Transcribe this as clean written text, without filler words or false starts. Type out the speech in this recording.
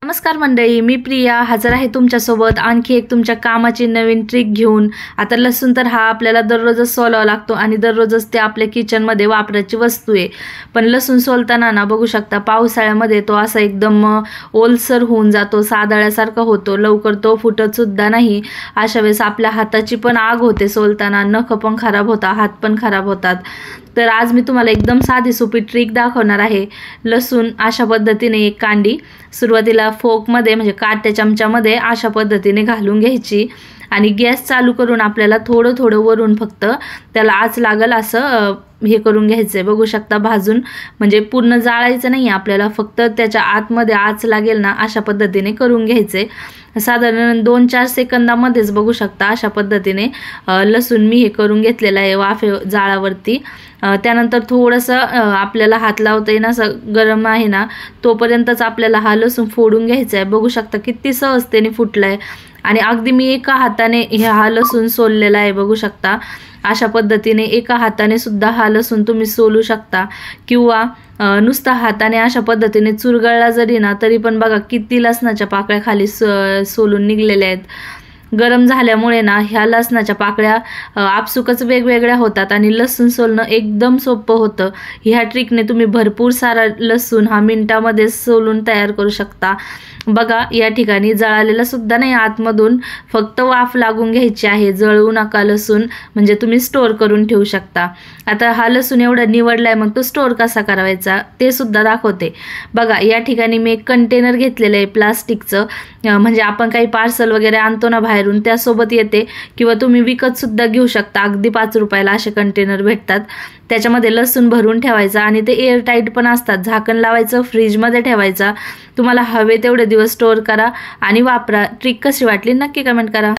नमस्कार मंडळी, मी प्रिया हजर आहे तुमच्यासोबत आणखी एक तुमच्या कामाची नवीन ट्रिक घेऊन। आता लसूण तर हा आपल्याला दररोजच सोलावा लागतो आणि दररोजच ते आपल्या किचनमध्ये वापरायची वस्तू आहे। पण लसूण सोलताना ना बघू शकता पावसाळ्यामध्ये तो असा एकदम ओलसर होऊन जातो, सादळ्यासारखा होतो, लवकर तो फुटत सुद्धा नाही। अशा वेळेस आपल्या हाताची पण आग होते सोलताना, नख पण खराब होतात, हात पण खराब होतात। तर आज मी तुम्हाला एकदम साधी सोपी ट्रिक दाखवणार आहे। लसूण अशा पद्धतीने एक कांडी सुरुवातीला फोकमध्ये म्हणजे काट्या चमच्यामध्ये अशा पद्धतीने घालून घ्यायची आणि गॅस चालू करून आपल्याला थोडं थोडं वरून फक्त त्याला आच लागल असं हे करून घ्यायचंय। बघू शकता भाजून, म्हणजे पूर्ण जाळायचं नाही आपल्याला, फक्त त्याच्या आतमध्ये आच लागेल ना अशा पद्धतीने करून घ्यायचंय। साधारण 2-4 सेकंदामध्येच बघू शकता अशा पद्धतीने लसूण मी हे करून घेतलेलं आहे वाफे जाळावरती। त्यानंतर थोडंसं आपल्याला हात लावता येईन असं गरम आहे ना तोपर्यंतच आपल्याला हा लसूण फोडून घ्यायचा आहे। बघू शकता किती सहजतेने फुटलाय आणि अगदी मी एका हाताने हा लसूण सोललेला आहे। बघू शकता अशा पद्धतीने एका हाताने सुद्धा हा लसूण तुम्ही सोलू शकता किंवा नुसता हाताने अशा पद्धतीने चुरगळला जरी ना तरी पण बघा किती लसणाच्या पाकळ्या खाली सोलून निघलेल्या आहेत। गरम झाल्यामुळे ना ह्या लसणाच्या पाकळ्या आपसुकच वेगवेगळ्या होतात आणि लसूण सोलणं एकदम सोपं होतं। ह्या ट्रिकने तुम्ही भरपूर सारा लसूण हा मिनिटामध्ये सोलून तयार करू शकता। बघा या ठिकाणी जळालेला सुद्धा नाही आतमधून, फक्त वाफ लागून घ्यायची आहे, जळवू नका लसूण, म्हणजे तुम्ही स्टोअर करून ठेवू शकता। आता हा लसूण एवढा निवडलाय, मग तो स्टोअर कसा करायचा ते सुद्धा दाखवते। बघा या ठिकाणी मी एक कंटेनर घेतलेलं आहे प्लास्टिकचं, म्हणजे आपण काही पार्सल वगैरे आणतो ना बाहेरून त्यासोबत येते किंवा तुम्ही विकत सुद्धा घेऊ शकता, अगदी 5 रुपयाला असे कंटेनर भेटतात। त्याच्यामध्ये लसूण भरून ठेवायचा आणि ते एअर टाईट पण असतात, झाकण लावायचं, फ्रीजमध्ये ठेवायचा। तुम्हाला हवे तेवढे दिवस स्टोअर करा आणि वापरा। ट्रिक कशी वाटली नक्की कमेंट करा।